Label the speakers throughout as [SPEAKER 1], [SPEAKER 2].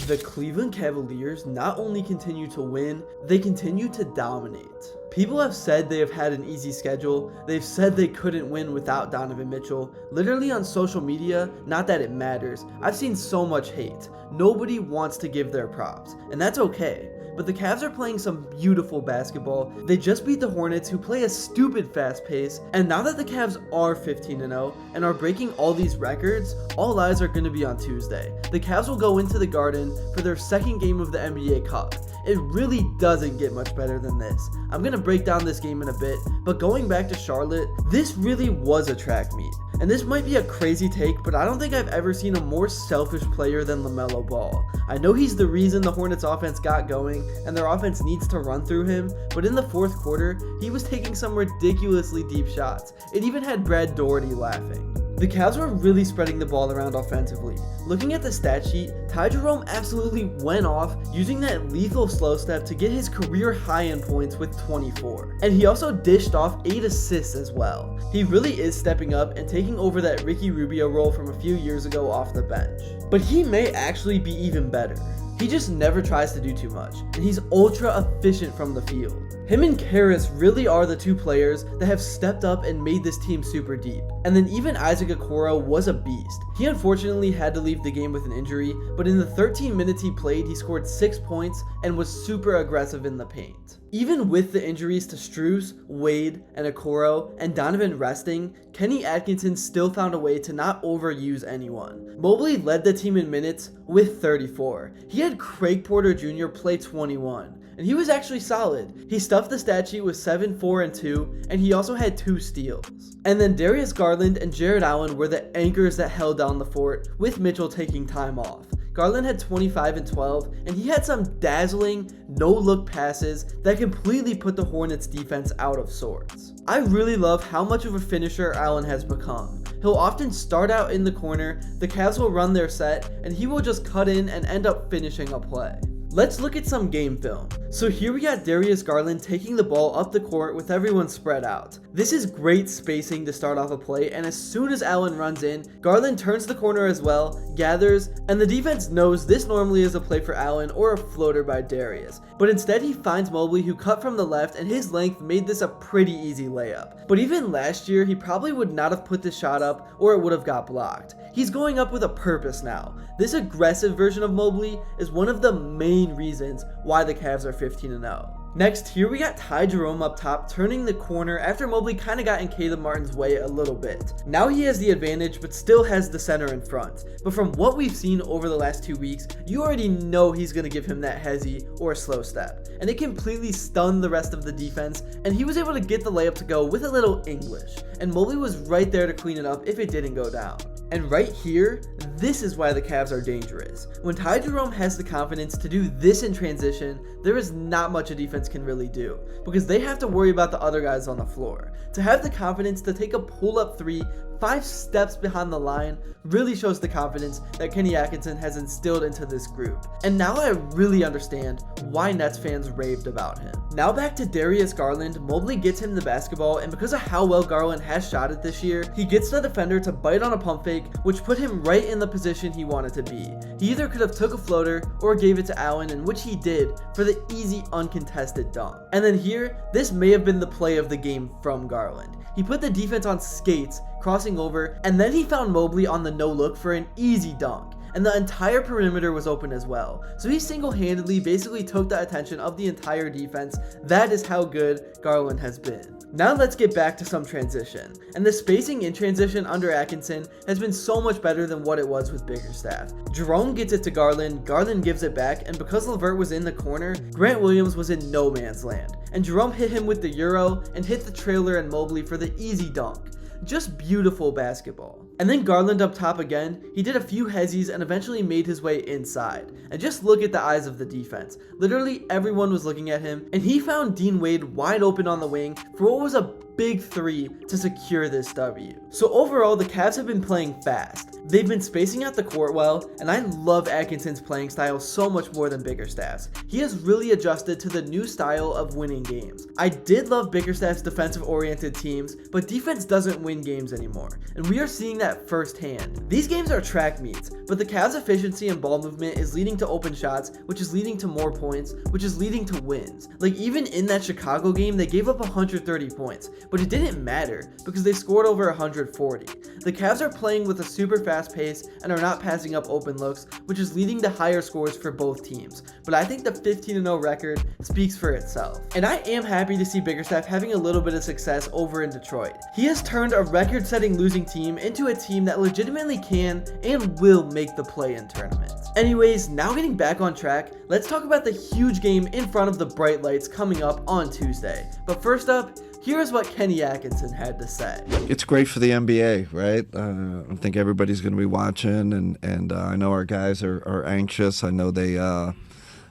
[SPEAKER 1] The Cleveland Cavaliers not only continue to win, they continue to dominate. People have said they have had an easy schedule, they've said they couldn't win without Donovan Mitchell. Literally on social media, not that it matters, I've seen so much hate. Nobody wants to give their props, and that's okay. But the Cavs are playing some beautiful basketball. They just beat the Hornets, who play a stupid fast pace, and now that the Cavs are 15-0 and are breaking all these records, all eyes are going to be on Tuesday. The Cavs will go into the Garden for their second game of the NBA Cup. It really doesn't get much better than this. I'm going to break down this game in a bit, but going back to Charlotte, this really was a track meet. And this might be a crazy take, but I don't think I've ever seen a more selfish player than LaMelo Ball. I know he's the reason the Hornets offense got going, and their offense needs to run through him, but in the fourth quarter, he was taking some ridiculously deep shots. It even had Brad Daugherty laughing. The Cavs were really spreading the ball around offensively. Looking at the stat sheet, Jerome absolutely went off using that lethal slow step to get his career high in points with 24. And he also dished off 8 assists as well. He really is stepping up and taking over that Ricky Rubio role from a few years ago off the bench. But he may actually be even better. He just never tries to do too much, and he's ultra efficient from the field. Him and Caris really are the two players that have stepped up and made this team super deep. And then even Isaac Okoro was a beast. He unfortunately had to leave the game with an injury, but in the 13 minutes he played, he scored 6 points and was super aggressive in the paint. Even with the injuries to Strus, Wade, and Okoro, and Donovan resting, Kenny Atkinson still found a way to not overuse anyone. Mobley led the team in minutes with 34. He had Craig Porter Jr. play 21. And he was actually solid. He stuffed the stat sheet with 7, 4, and 2, and he also had 2 steals. And then Darius Garland and Jarrett Allen were the anchors that held down the fort, with Mitchell taking time off. Garland had 25 and 12, and he had some dazzling, no-look passes that completely put the Hornets defense out of sorts. I really love how much of a finisher Allen has become. He'll often start out in the corner, the Cavs will run their set, and he will just cut in and end up finishing a play. Let's look at some game film. So here we got Darius Garland taking the ball up the court with everyone spread out. This is great spacing to start off a play, and as soon as Allen runs in, Garland turns the corner as well, gathers, and the defense knows this normally is a play for Allen or a floater by Darius. But instead he finds Mobley, who cut from the left, and his length made this a pretty easy layup. But even last year, he probably would not have put this shot up or it would have got blocked. He's going up with a purpose now. This aggressive version of Mobley is one of the main reasons why the Cavs are 15-0. Next, here we got Jerome up top, turning the corner after Mobley kind of got in Caleb Martin's way a little bit. Now he has the advantage, but still has the center in front. But from what we've seen over the last 2 weeks, you already know he's going to give him that hezzy or slow step. And it completely stunned the rest of the defense, and he was able to get the layup to go with a little English. And Mobley was right there to clean it up if it didn't go down. And right here, this is why the Cavs are dangerous. When Jerome has the confidence to do this in transition, there is not much a defense can really do, because they have to worry about the other guys on the floor. To have the confidence to take a pull-up 3 5 steps behind the line really shows the confidence that Kenny Atkinson has instilled into this group. And now I really understand why Nets fans raved about him. Now back to Darius Garland. Mobley gets him the basketball, and because of how well Garland has shot it this year, he gets the defender to bite on a pump fake, which put him right in the position he wanted to be. He either could have took a floater or gave it to Allen, in which he did for the easy uncontested dunk. And then here, this may have been the play of the game from Garland. He put the defense on skates, crossing over, and then he found Mobley on the no-look for an easy dunk. And the entire perimeter was open as well. So he single-handedly basically took the attention of the entire defense. That is how good Garland has been. Now let's get back to some transition. And the spacing in transition under Atkinson has been so much better than what it was with Bickerstaff. Jerome gets it to Garland, Garland gives it back, and because Levert was in the corner, Grant Williams was in no man's land. And Jerome hit him with the Euro and hit the trailer and Mobley for the easy dunk. Just beautiful basketball. And then Garland up top again, he did a few hezzies and eventually made his way inside. And just look at the eyes of the defense. Literally everyone was looking at him, and he found Dean Wade wide open on the wing for what was a big three to secure this W. So overall, the Cavs have been playing fast. They've been spacing out the court well, and I love Atkinson's playing style so much more than Bickerstaff's. He has really adjusted to the new style of winning games. I did love Bickerstaff's defensive-oriented teams, but defense doesn't win games anymore, and we are seeing that firsthand. These games are track meets, but the Cavs' efficiency and ball movement is leading to open shots, which is leading to more points, which is leading to wins. Like, even in that Chicago game, they gave up 130 points, but it didn't matter because they scored over 140. The Cavs are playing with a super fast pace and are not passing up open looks, which is leading to higher scores for both teams. But I think the 15-0 record speaks for itself. And I am happy to see Bickerstaff having a little bit of success over in Detroit. He has turned a record-setting losing team into a team that legitimately can and will make the play-in tournament. Anyways, now getting back on track, let's talk about the huge game in front of the bright lights coming up on Tuesday. But first up, here's what Kenny Atkinson had to say.
[SPEAKER 2] It's great for the NBA, right? I think everybody's going to be watching, and I know our guys are anxious. I know they,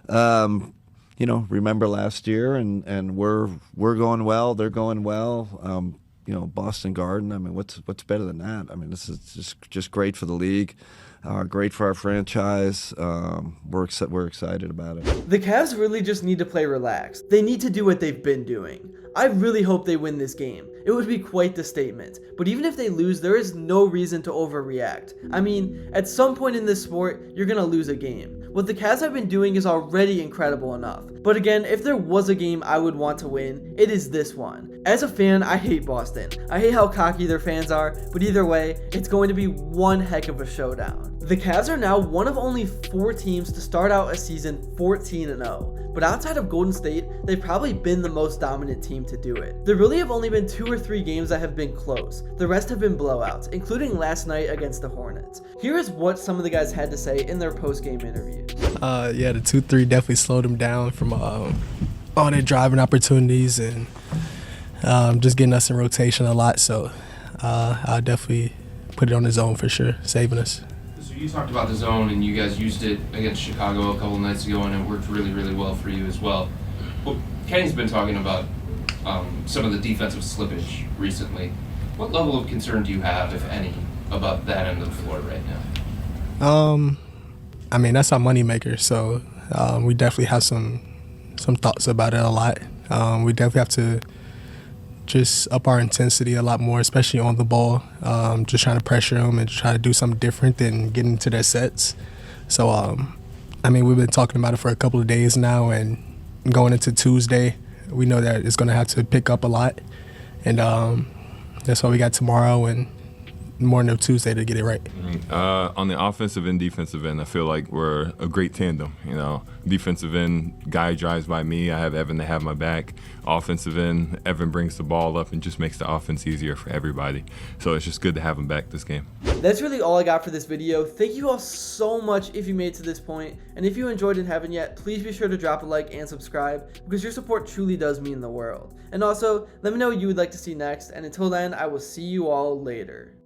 [SPEAKER 2] remember last year, and we're going well. They're going well. Boston Garden. I mean, what's better than that? I mean, this is just great for the league. Great for our franchise. We're excited about it.
[SPEAKER 1] The Cavs really just need to play relaxed. They need to do what they've been doing. I really hope they win this game. It would be quite the statement. But even if they lose, there is no reason to overreact. I mean, at some point in this sport, you're gonna lose a game. What the Cavs have been doing is already incredible enough. But again, if there was a game I would want to win, it is this one. As a fan, I hate Boston. I hate how cocky their fans are, but either way, it's going to be one heck of a showdown. The Cavs are now one of only 4 teams to start out a season 14-0. But outside of Golden State, they've probably been the most dominant team to do it. There really have only been 2 or 3 games that have been close. The rest have been blowouts, including last night against the Hornets. Here is what some of the guys had to say in their post-game interviews.
[SPEAKER 3] The 2-3 definitely slowed him down from all their driving opportunities and just getting us in rotation a lot. So I'll definitely put it on the zone for sure, saving us.
[SPEAKER 4] So you talked about the zone, and you guys used it against Chicago a couple nights ago, and it worked really, really well for you as well. Well, Kenny's been talking about some of the defensive slippage recently. What level of concern do you have, if any, about that end of the floor right now?
[SPEAKER 3] I mean, that's our moneymaker, so we definitely have some thoughts about it a lot. We definitely have to just up our intensity a lot more, especially on the ball, just trying to pressure them and try to do something different than getting into their sets. So, we've been talking about it for a couple of days now, and going into Tuesday, we know that it's going to have to pick up a lot, and that's why we got tomorrow and morning of Tuesday to get it right.
[SPEAKER 5] On the offensive and defensive end, I feel like we're a great tandem. Defensive end, guy drives by me, I have Evan to have my back. Offensive end, Evan brings the ball up and just makes the offense easier for everybody. So it's just good to have him back this game.
[SPEAKER 1] That's really all I got for this video. Thank you all so much if you made it to this point. And if you enjoyed and haven't yet, please be sure to drop a like and subscribe, because your support truly does mean the world. And also, let me know what you would like to see next. And until then, I will see you all later.